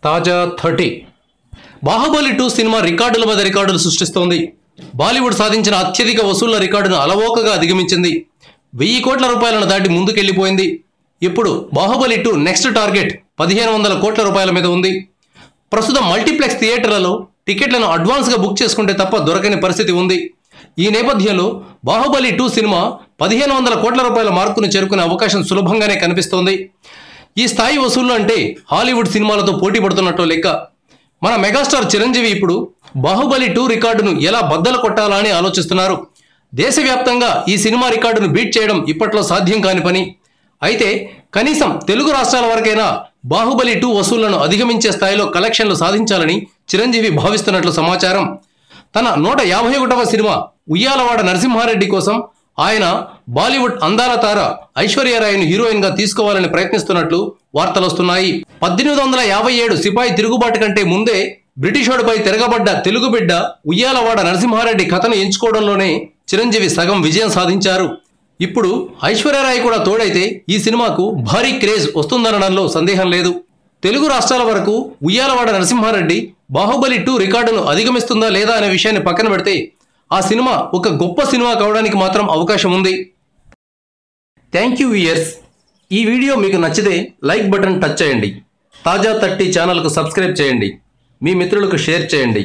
తాజా 30 బాహుబలి 2 సినిమా రికార్డుల మీద రికార్డులు సృష్టిస్తోంది. బాలీవుడ్ సాధించిన అత్యధిక వసూళ్ల రికార్డును అలవోకగా అధిగమించింది. 1000 కోట్ల రూపాయలను దాటి ముందుకెళ్లిపోయింది. ఇప్పుడు బాహుబలి 2 నెక్స్ట్ టార్గెట్ 1500 కోట్ల రూపాయల మీద ఉంది. ప్రస్తుతం మల్టీప్లెక్స్ థియేటర్లలో టికెట్లను అడ్వాన్స్గా బుక్ చేసుకుంటే తప్ప దొరకని పరిస్థితి ఉంది. ఈ నేపథ్యంలో బాహుబలి 2 సినిమా 1500 కోట్ల రూపాయల మార్కును చేరుకునే అవకాశం సులభంగానే కనిపిస్తోంది. ఈ స్థాయి వసూళ్లు అంటే హాలీవుడ్ సినిమాలతో పోటీ పడుతున్నట్టు లెక్క. మన మెగాస్టార్ చిరంజీవి ఇప్పుడు బాహుబలి 2 రికార్డును ఎలా బద్దలు కొట్టాలా అని ఆలోచిస్తున్నారు. దేశవ్యాప్తంగా ఈ సినిమా రికార్డును బీట్ చేయడం ఇప్పట్లో సాధ్యం కాని పని. అయితే కనీసం తెలుగు రాష్ట్రాల వరకైనా బాహుబలి 2 వసూళ్లను అధిగమించే స్థాయిలో కలెక్షన్లు సాధించాలని చిరంజీవి భావిస్తున్నట్లు సమాచారం. తన 151వ సినిమా ఉయ్యాలవాడ నరసింహారెడ్డి కోసం ఆయన బాలీవుడ్ అందాల తార ఐశ్వర్యరాయ్ను హీరోయిన్గా తీసుకోవాలని ప్రయత్నిస్తున్నట్లు వార్తలొస్తున్నాయి. 1857 సిపాయి తిరుగుబాటు కంటే ముందే బ్రిటిషోడిపై తిరగబడ్డ తెలుగు బిడ్డ ఉయ్యాలవాడ నరసింహారెడ్డి కథను ఎంచుకోవడంలోనే చిరంజీవి సగం విజయం సాధించారు. ఇప్పుడు ఐశ్వర్యరాయ్ కూడా తోడైతే ఈ సినిమాకు భారీ క్రేజ్ వస్తుందనడంలో సందేహం లేదు. తెలుగు రాష్ట్రాల వరకు ఉయ్యాలవాడ నరసింహారెడ్డి బాహుబలి 2 రికార్డును అధిగమిస్తుందా లేదా అనే విషయాన్ని పక్కన పెడితే ఆ సినిమా ఒక గొప్ప సినిమా కావడానికి మాత్రం అవకాశం ఉంది. Thank you viewers. ఈ వీడియో మీకు నచ్చితే లైక్ బటన్ టచ్ చేయండి. తాజా 30 ఛానల్కు సబ్స్క్రైబ్ చేయండి. మీ మిత్రులకు షేర్ చేయండి.